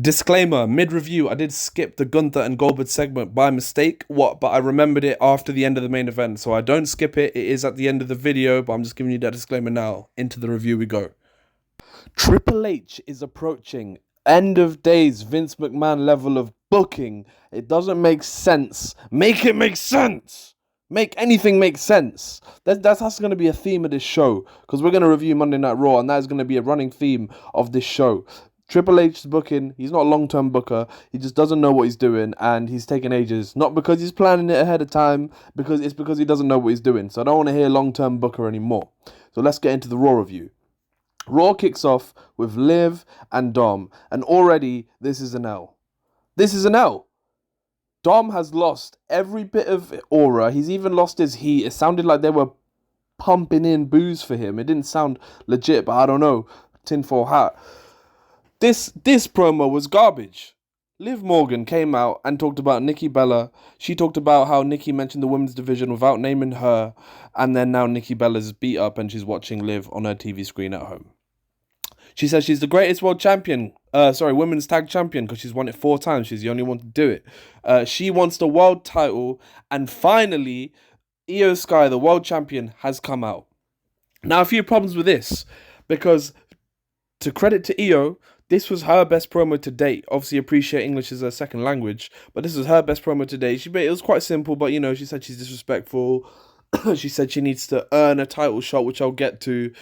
Disclaimer, mid-review, I did skip the Gunther and Goldberg segment by mistake. But I remembered it after the end of the main event, so I don't skip it. It is at the end of the video, but I'm just giving you that disclaimer now. Into the review we go. Triple H is approaching end of days Vince McMahon level of booking. It doesn't make sense. Make it make sense. Make anything make sense. That's going to be a theme of this show, because we're going to review Monday Night Raw, and that is going to be a running theme of this show. Triple H's booking, he's not a long-term booker. He just doesn't know what he's doing, and he's taking ages. Not because he's planning it ahead of time, because he doesn't know what he's doing. So I don't want to hear long-term booker anymore. So let's get into the Raw review. Raw kicks off with Liv and Dom, and already this is an L. This is an L. Dom has lost every bit of aura. He's even lost his heat. It sounded like they were pumping in booze for him. It didn't sound legit, but I don't know. Tinfoil hat. This promo was garbage. Liv Morgan came out and talked about Nikki Bella. She talked about how Nikki mentioned the women's division without naming her, and then now Nikki Bella's beat up and she's watching Liv on her TV screen at home. She says she's the greatest world champion, women's tag champion, because she's won it 4 times. She's the only one to do it. She wants the world title, and finally, Io Sky, the world champion, has come out. Now, a few problems with this, because to credit to Io, this was her best promo to date. Obviously, appreciate English as her second language, but this was her best promo to date. It was quite simple, but she said she's disrespectful. She said she needs to earn a title shot, which I'll get to,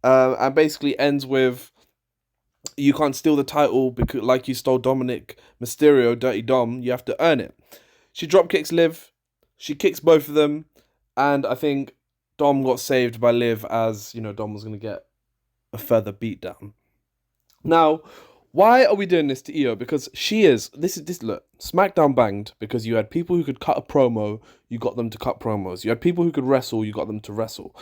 and basically ends with, you can't steal the title because, like you stole Dominic Mysterio, Dirty Dom, you have to earn it. She drop kicks Liv, she kicks both of them, and I think Dom got saved by Liv, as Dom was going to get a further beatdown. Now, why are we doing this to Io? Because look, SmackDown banged because you had people who could cut a promo, you got them to cut promos. You had people who could wrestle, you got them to wrestle.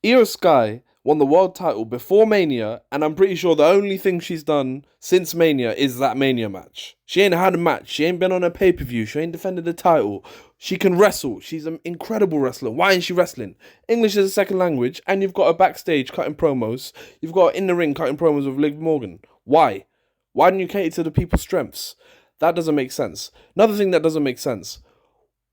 Io Sky won the world title before Mania, and I'm pretty sure the only thing she's done since Mania is that Mania match. She ain't had a match, she ain't been on a pay-per-view, she ain't defended the title. She can wrestle, she's an incredible wrestler. Why isn't she wrestling? English is a second language, and you've got her backstage cutting promos. You've got her in the ring cutting promos with Liv Morgan. Why? Why didn't you cater to the people's strengths? That doesn't make sense. Another thing that doesn't make sense.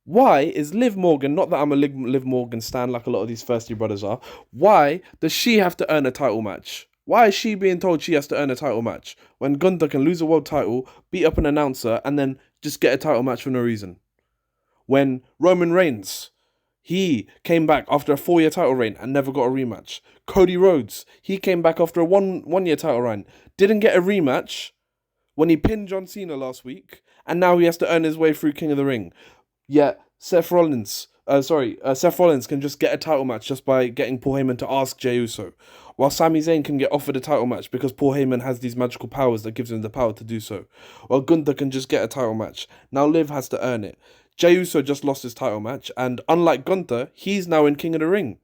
Why is Liv Morgan, not that I'm a Liv Morgan stan like a lot of these Thirsty brothers are, why does she have to earn a title match? Why is she being told she has to earn a title match when Gunther can lose a world title, beat up an announcer, and then just get a title match for no reason? When Roman Reigns, he came back after a 4-year title reign and never got a rematch. Cody Rhodes, he came back after a one-year title reign, didn't get a rematch when he pinned John Cena last week, and now he has to earn his way through King of the Ring. Yet Seth Rollins can just get a title match just by getting Paul Heyman to ask Jey Uso, while Sami Zayn can get offered a title match because Paul Heyman has these magical powers that gives him the power to do so, while Gunther can just get a title match. Now Liv has to earn it. Jey Uso just lost his title match, and unlike Gunther, he's now in King of the Ring.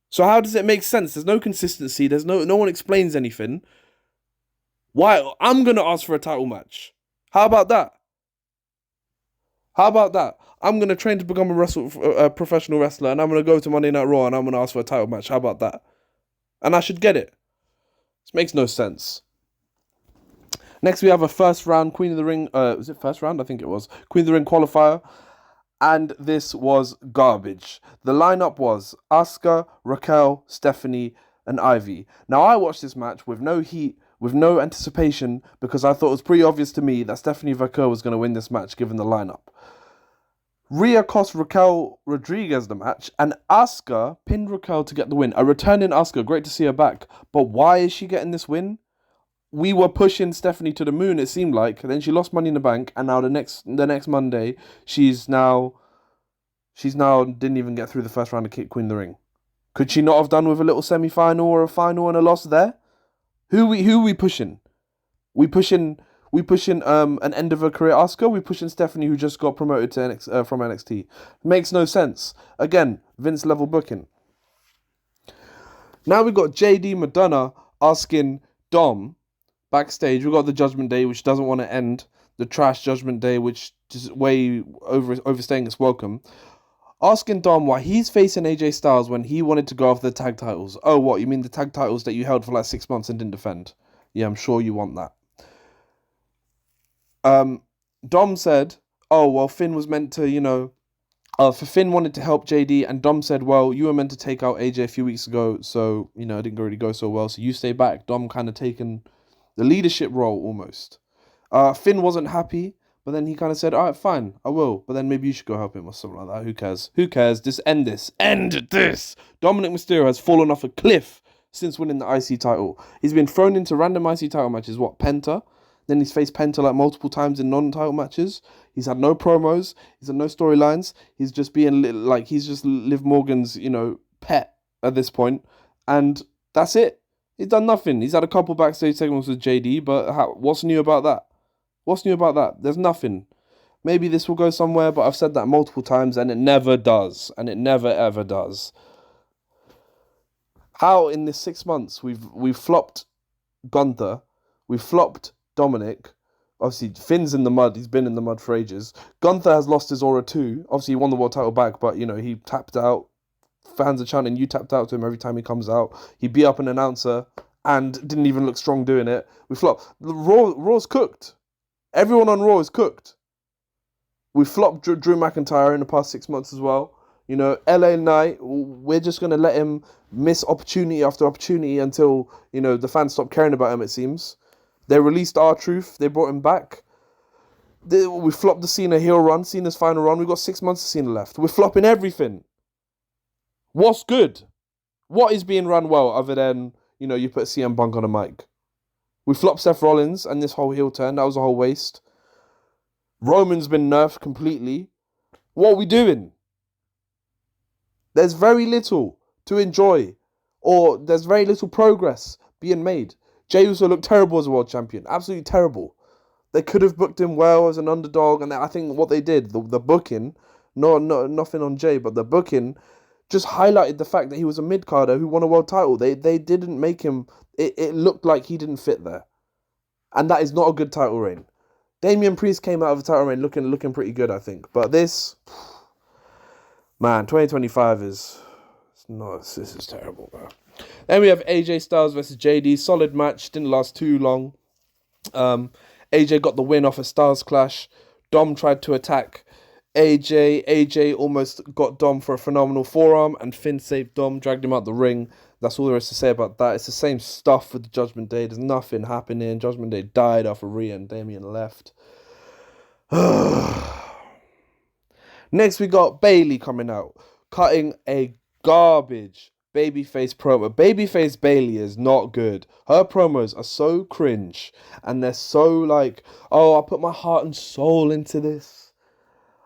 So how does it make sense? There's no consistency. There's no one explains anything. Why? I'm gonna ask for a title match. How about that? I'm going to train to become a professional wrestler, and I'm going to go to Monday Night Raw, and I'm going to ask for a title match. How about that? And I should get it. This makes no sense. Next, we have a first round Queen of the Ring. Was it first round? I think it was. Queen of the Ring qualifier. And this was garbage. The lineup was Asuka, Raquel, Stephanie, and Ivy. Now, I watched this match with no heat, with no anticipation, because I thought it was pretty obvious to me that Stephanie Vaquer was going to win this match given the lineup. Rhea cost Raquel Rodriguez the match, and Asuka pinned Raquel to get the win. A returning Asuka, great to see her back. But why is she getting this win? We were pushing Stephanie to the moon, it seemed like. Then she lost Money in the Bank, and now the next Monday, she's now didn't even get through the first round of Queen of the Ring. Could she not have done with a little semi-final or a final and a loss there? Who we pushing? We pushing an end of her career Asuka. We pushing Stephanie, who just got promoted to from NXT. Makes no sense. Again, Vince level booking. Now we've got JD Madonna asking Dom backstage. We've got the Judgment Day, which doesn't want to end. The trash Judgment Day, which is way overstaying its welcome. Asking Dom why he's facing AJ Styles when he wanted to go after the tag titles. Oh, what? You mean the tag titles that you held for like 6 months and didn't defend? Yeah, I'm sure you want that. Um, Dom said, "Oh well, Finn was meant to, for Finn wanted to help JD, and Dom said, well, you were meant to take out AJ a few weeks ago, so it didn't really go so well. So you stay back." Dom kind of taken the leadership role almost. Finn wasn't happy, but then he kind of said, "All right, fine, I will. But then maybe you should go help him or something like that. Who cares? Who cares? Just end this. End this." Dominic Mysterio has fallen off a cliff since winning the IC title. He's been thrown into random IC title matches. What, Penta? Then he's faced Penta like multiple times in non-title matches. He's had no promos. He's had no storylines. He's just being like he's just Liv Morgan's pet at this point, and that's it. He's done nothing. He's had a couple backstage segments with JD, but what's new about that? What's new about that? There's nothing. Maybe this will go somewhere, but I've said that multiple times, and it never does, and it never ever does. How in this 6 months we've flopped Gunther, we've flopped Dominic. Obviously, Finn's in the mud. He's been in the mud for ages. Gunther has lost his aura too. Obviously, he won the world title back, but he tapped out. Fans are chanting, "You tapped out" to him every time he comes out. He beat up an announcer and didn't even look strong doing it. We flopped. Raw's cooked. Everyone on Raw is cooked. We flopped Drew McIntyre in the past 6 months as well. LA Knight, we're just going to let him miss opportunity after opportunity until, the fans stop caring about him, it seems. They released R-Truth. They brought him back. We flopped the Cena heel run, Cena's final run. We've got 6 months of Cena left. We're flopping everything. What's good? What is being run well other than, you put CM Punk on a mic? We flopped Seth Rollins and this whole heel turn. That was a whole waste. Roman's been nerfed completely. What are we doing? There's very little to enjoy, or there's very little progress being made. Jey Uso looked terrible as a world champion. Absolutely terrible. They could have booked him well as an underdog, and I think what they did, the booking, nothing on Jey, but the booking just highlighted the fact that he was a mid-carder who won a world title. They didn't make him... It looked like he didn't fit there. And that is not a good title reign. Damian Priest came out of the title reign looking pretty good, I think. But this... Man, 2025 is... This is terrible, bro. Then we have AJ Styles versus JD. Solid match. Didn't last too long. AJ got the win off a Styles clash. Dom tried to attack AJ. AJ almost got Dom for a phenomenal forearm, and Finn saved Dom, dragged him out the ring. That's all there is to say about that. It's the same stuff with the Judgment Day. There's nothing happening. Judgment Day died after Rhea and Damian left. Next, we got Bayley coming out, cutting a garbage babyface promo. Babyface Bayley is not good. Her promos are so cringe, and they're so like, "Oh, I put my heart and soul into this.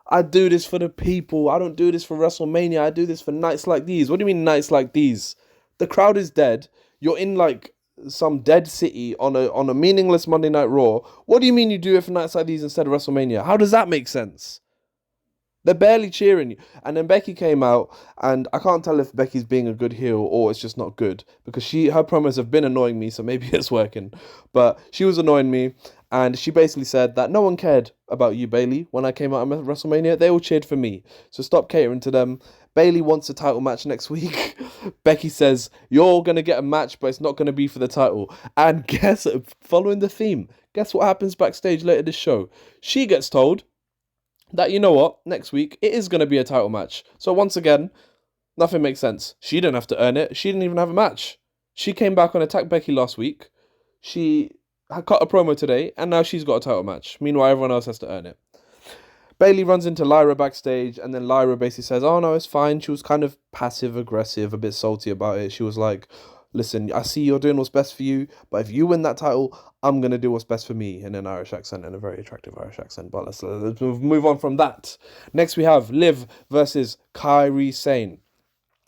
I do this for the people. I don't do this for WrestleMania. I do this for nights like these." What do you mean nights like these? The crowd is dead. You're in like some dead city on a meaningless Monday Night Raw. What do you mean you do it for nights like these instead of WrestleMania? How does that make sense? They're barely cheering you. And then Becky came out, and I can't tell if Becky's being a good heel or it's just not good, because her promos have been annoying me, so maybe it's working. But she was annoying me, and she basically said that no one cared about you, Bayley, when I came out at WrestleMania. They all cheered for me. So stop catering to them. Bayley wants a title match next week. Becky says, "You're going to get a match, but it's not going to be for the title." And following the theme, guess what happens backstage later this show? She gets told that, you know what, next week it is going to be a title match. So once again, nothing makes sense. She didn't have to earn it. She didn't even have a match. She came back on Attack Becky last week. She had cut a promo today, and now she's got a title match. Meanwhile, everyone else has to earn it. Bayley runs into Lyra backstage, and then Lyra basically says, "Oh no, it's fine." She was kind of passive-aggressive, a bit salty about it. She was like, "Listen, I see you're doing what's best for you, but if you win that title, I'm going to do what's best for me," in an Irish accent, in a very attractive Irish accent. But let's move on from that. Next, we have Liv versus Kairi Sane.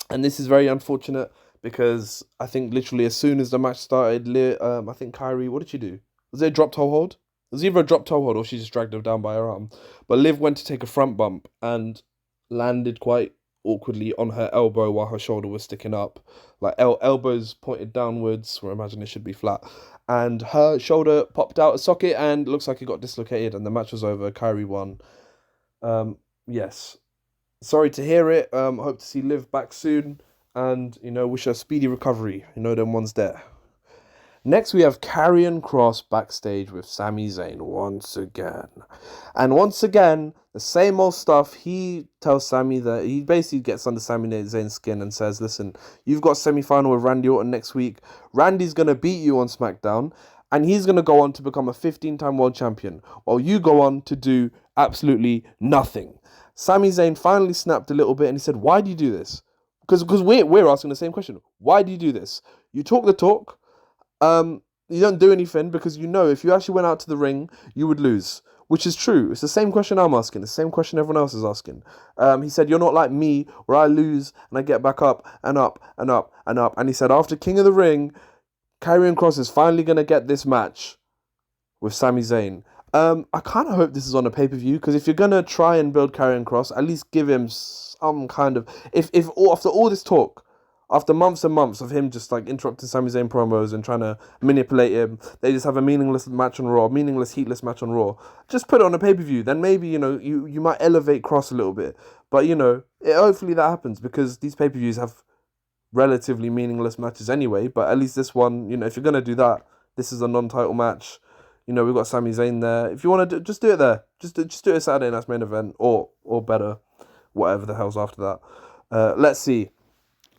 And this is very unfortunate, because I think literally as soon as the match started, I think Kairi, what did she do? Was it a drop toe hold? It was either a drop toe hold or she just dragged her down by her arm. But Liv went to take a front bump and landed quite awkwardly on her elbow while her shoulder was sticking up. Like elbows pointed downwards, where I imagine it should be flat. And her shoulder popped out a socket and looks like it got dislocated, and the match was over. Kairi won. Yes. Sorry to hear it. Hope to see Liv back soon. And, wish her a speedy recovery. Them ones there. Next, we have Karrion Kross backstage with Sami Zayn once again. And once again, the same old stuff. He tells Sami that he basically gets under Sami Zayn's skin and says, listen, you've got semi-final with Randy Orton next week. Randy's going to beat you on SmackDown. And he's going to go on to become a 15-time world champion. While you go on to do absolutely nothing. Sami Zayn finally snapped a little bit and he said, why do you do this? Because we're asking the same question. Why do you do this? You talk the talk. You don't do anything because you know if you actually went out to the ring, you would lose. Which is true. It's the same question I'm asking. The same question everyone else is asking. He said, you're not like me where I lose and I get back up and up and up and up. And he said, after King of the Ring, Karrion Kross is finally going to get this match with Sami Zayn. I kind of hope this is on a pay-per-view because if you're going to try and build Karrion Kross, at least give him some kind of... If after all this talk, after months and months of him just like interrupting Sami Zayn promos and trying to manipulate him, they just have a meaningless match on Raw, meaningless heatless match on Raw. Just put it on a pay-per-view. Then maybe, you might elevate Kross a little bit. But, hopefully that happens because these pay-per-views have relatively meaningless matches anyway. But at least this one, if you're going to do that, this is a non-title match. We've got Sami Zayn there. If you want to just do it there. Just do it Saturday night's main event or better, whatever the hell's after that. Let's see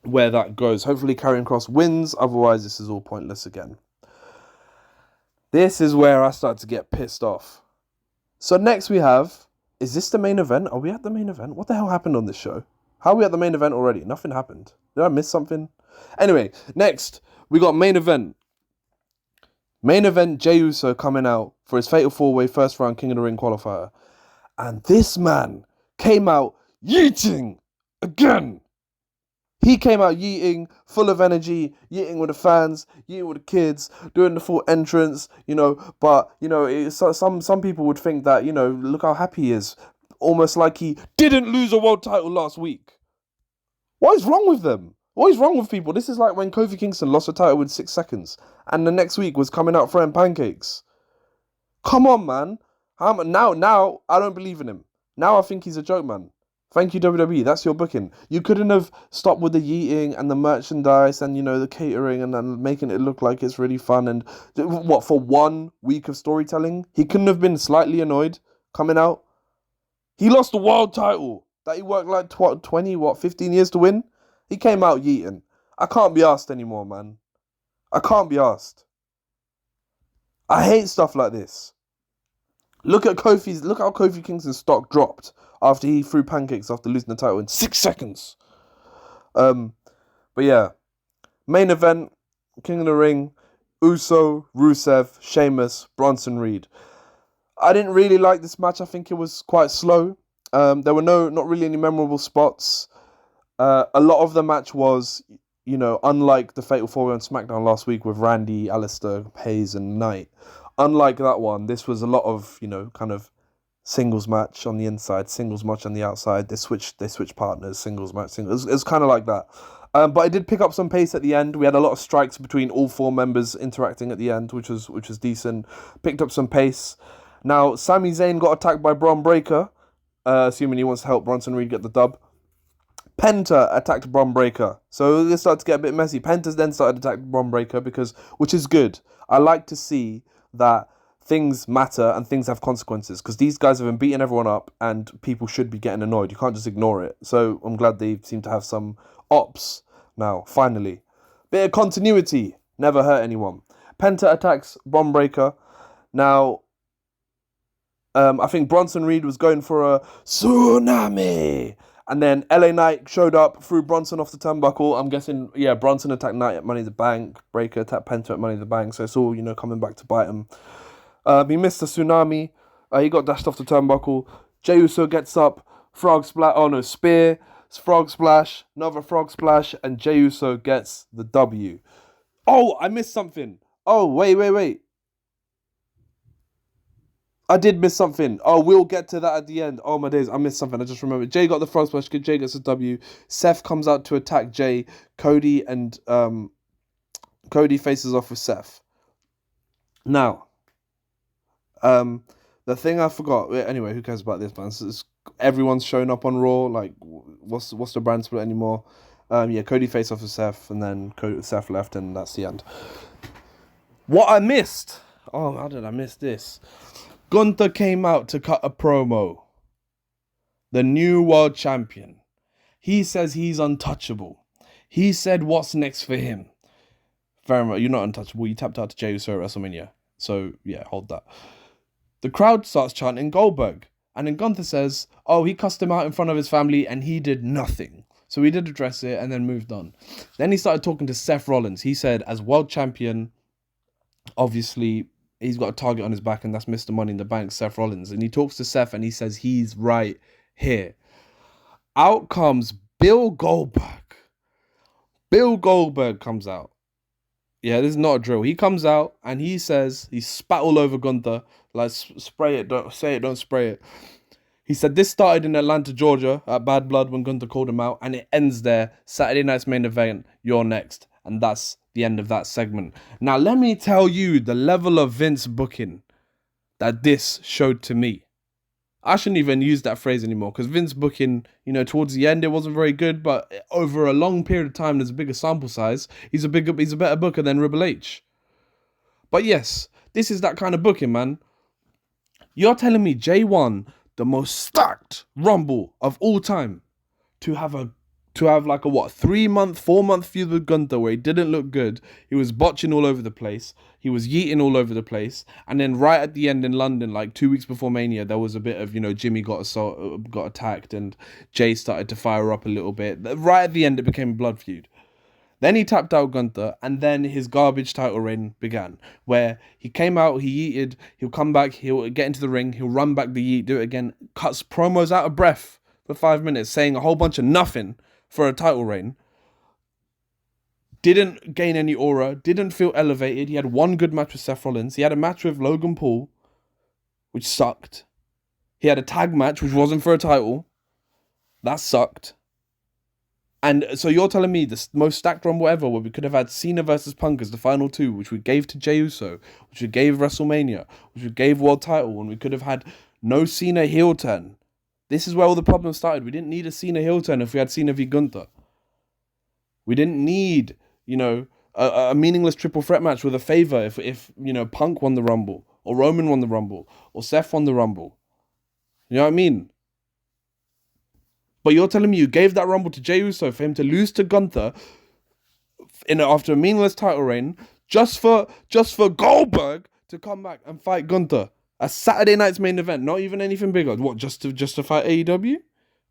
where that goes. Hopefully Karrion Kross wins, otherwise this is all pointless again. This is where I start to get pissed off. So next we have, is this the main event? Are we at the main event? What the hell happened on this show? How are we at the main event already? Nothing happened. Did I miss something? Anyway, next we got main event. Main event, Jey Uso coming out for his Fatal 4-Way first round King of the Ring qualifier. And this man came out yeeting again. He came out yeeting, full of energy, yeeting with the fans, yeeting with the kids, doing the full entrance, but, some people would think that, look how happy he is. Almost like he didn't lose a world title last week. What is wrong with them? What is wrong with people? This is like when Kofi Kingston lost a title in 6 seconds, and the next week was coming out throwing pancakes. Come on, man. Now, I don't believe in him. Now I think he's a joke, man. Thank you, WWE. That's your booking. You couldn't have stopped with the yeeting and the merchandise and, the catering and then making it look like it's really fun. And what, for 1 week of storytelling? He couldn't have been slightly annoyed coming out? He lost the world title that he worked like 15 years to win? He came out yeeting. I can't be asked anymore, man. I can't be asked. I hate stuff like this. Look how Kofi Kingston's stock dropped after he threw pancakes after losing the title in 6 seconds. But yeah. Main event, King of the Ring, Uso, Rusev, Sheamus, Bronson Reed. I didn't really like this match. I think it was quite slow. There were not really any memorable spots. A lot of the match was, unlike the Fatal 4-Way on SmackDown last week with Randy, Alistair, Hayes and Knight. Unlike that one, this was a lot of, kind of singles match on the inside, singles match on the outside. They switched partners, singles match, singles. It was kind of like that. But it did pick up some pace at the end. We had a lot of strikes between all 4 members interacting at the end, which was decent. Picked up some pace. Now, Sami Zayn got attacked by Braun Breaker, assuming he wants to help Bronson Reed get the dub. Penta attacked Braun Breaker. So this started to get a bit messy. Penta's then started attacking Braun Breaker which is good. I like to see that things matter and things have consequences because these guys have been beating everyone up and people should be getting annoyed. You can't just ignore it. So I'm glad they seem to have some ops now, finally. Bit of continuity. Never hurt anyone. Penta attacks Braun Breaker. Now, I think Bronson Reed was going for a tsunami. And then LA Knight showed up, threw Bronson off the turnbuckle. I'm guessing, Bronson attacked Knight at Money in the Bank. Breaker attacked Penta at Money in the Bank. So it's all, coming back to bite him. He missed the tsunami. He got dashed off the turnbuckle. Jey Uso gets up. Frog splash. Oh no, spear. Frog splash. Another frog splash. And Jey Uso gets the W. Oh, I missed something. Oh, wait. I did miss something. Oh, we'll get to that at the end. Oh, my days. I missed something. I just remembered. Jey got the frog splash. Jey gets a W. Seth comes out to attack Jey. Cody faces off with Seth. Now, the thing I forgot. Anyway, who cares about this, man? Everyone's showing up on Raw. Like, what's the brand split anymore? Cody faced off with Seth, and then Seth left, and that's the end. What I missed? Oh, how did I miss this? Gunther came out to cut a promo. The new world champion. He says he's untouchable. He said what's next for him. Very much, you're not untouchable. You tapped out to Jey Uso at WrestleMania. So, yeah, hold that. The crowd starts chanting Goldberg. And then Gunther says, oh, he cussed him out in front of his family and he did nothing. So he did address it and then moved on. Then he started talking to Seth Rollins. He said, as world champion, obviously, he's got a target on his back, and that's Mr. Money in the Bank, Seth Rollins. And he talks to Seth and he says he's right here. Out comes Bill Goldberg. Bill Goldberg comes out. Yeah, this is not a drill. He comes out and he says, he spat all over Gunther, like, spray it, don't say it, don't spray it. He said this started in Atlanta, Georgia, at Bad Blood when Gunther called him out, and it ends there. Saturday night's main event, you're next. And that's the end of that segment. Now, let me tell you the level of Vince booking that this showed to me. I shouldn't even use that phrase anymore, because Vince booking, towards the end, it wasn't very good, but over a long period of time, there's a bigger sample size. He's a better booker than Triple H. But yes, this is that kind of booking, man. You're telling me J1, the most stacked Rumble of all time, to have like a 3-month, 4-month feud with Gunther where he didn't look good. He was botching all over the place. He was yeeting all over the place. And then right at the end in London, like 2 weeks before Mania, there was a bit of, Jimmy got attacked and Jay started to fire up a little bit. Right at the end, it became a blood feud. Then he tapped out Gunther, and then his garbage title reign began, where he came out, he yeeted, he'll come back, he'll get into the ring, he'll run back the yeet, do it again, cuts promos out of breath for 5 minutes, saying a whole bunch of nothing for a title reign. Didn't gain any aura, didn't feel elevated. He had one good match with Seth Rollins. He had a match with Logan Paul, which sucked. He had a tag match, which wasn't for a title. That sucked. And so you're telling me the most stacked Rumble ever, where we could have had Cena versus Punk as the final two, which we gave to Jey Uso, which we gave WrestleMania, which we gave World Title, and we could have had no Cena heel turn. This is where all the problems started. We didn't need a Cena heel turn if we had Cena v Gunther. We didn't need, a meaningless triple threat match with a favor if Punk won the Rumble, or Roman won the Rumble, or Seth won the Rumble. You know what I mean? But you're telling me you gave that Rumble to Jey Uso for him to lose to Gunther after a meaningless title reign just for Goldberg to come back and fight Gunther. A Saturday night's main event, not even anything bigger. What, just to fight AEW?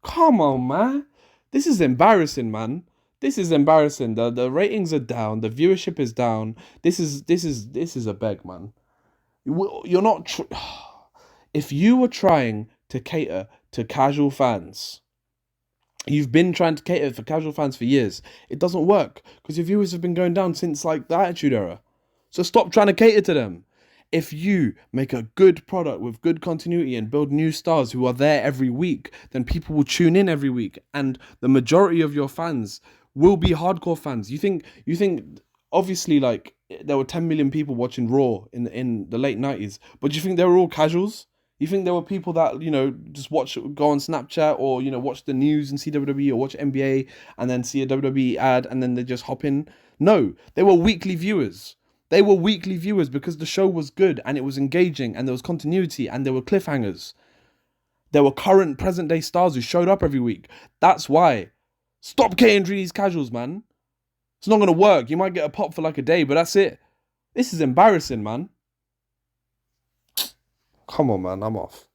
Come on, man. This is embarrassing, man. This is embarrassing. The ratings are down. The viewership is down. This is a beg, man. You're not. If you were trying to cater to casual fans, you've been trying to cater for casual fans for years. It doesn't work because your viewers have been going down since like the Attitude Era. So stop trying to cater to them. If you make a good product with good continuity and build new stars who are there every week, then people will tune in every week, and the majority of your fans will be hardcore fans. You think obviously, like, there were 10 million people watching Raw in the late 90s, but do you think they were all casuals? You think there were people that, just go on Snapchat or, watch the news and see WWE or watch NBA and then see a WWE ad and then they just hop in? No, they were weekly viewers. They were weekly viewers because the show was good and it was engaging and there was continuity and there were cliffhangers. There were current present day stars who showed up every week. That's why. Stop catering to these casuals, man. It's not going to work. You might get a pop for like a day, but that's it. This is embarrassing, man. Come on, man. I'm off.